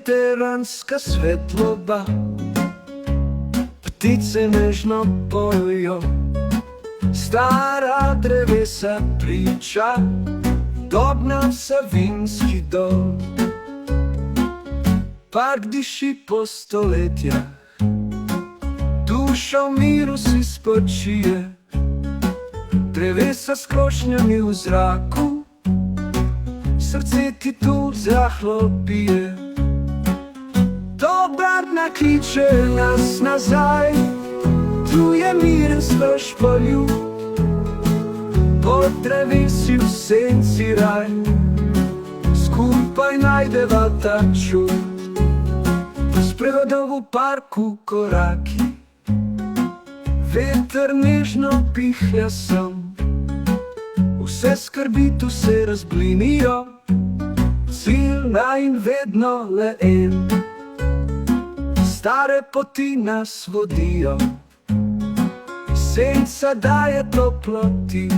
mediteranska svetloba, ptice nežno pojo, stara drevesa priča, Dobrna Savinjski dol. Park diši po stoletjah, duša v miru si spočije, drevesa s krošnjami v zraku, srce ti tu zahlo bije. Dobrna kliče nas nazaj, tu je miren svež poljub, pod drevesi v senci raj, skupaj najdeva ta čud. Sprehodov v parku koraki, veter nežno pihlja sem, vse skrbi tu se razblinijo, cilj najin vedno le en. Stare poti nas vodijo, senca daje toploti,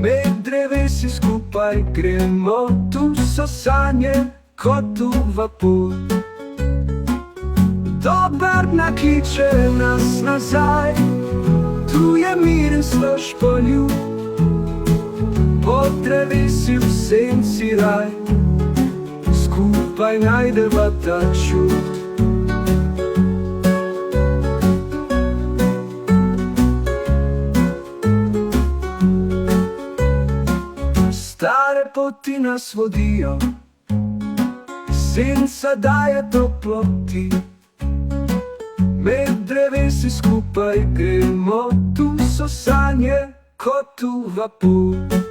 med drevesi skupaj gremo, tu so sanje kot v vapor. Dobrna kliče nas nazaj, tu je miren svež poljub, pod drevesi v senci raj, skupaj najdeva ta čud. Stare poti nas vodijo, senca daje toploti, med drevesi skupaj gremo, tu so sanje kot v vapor.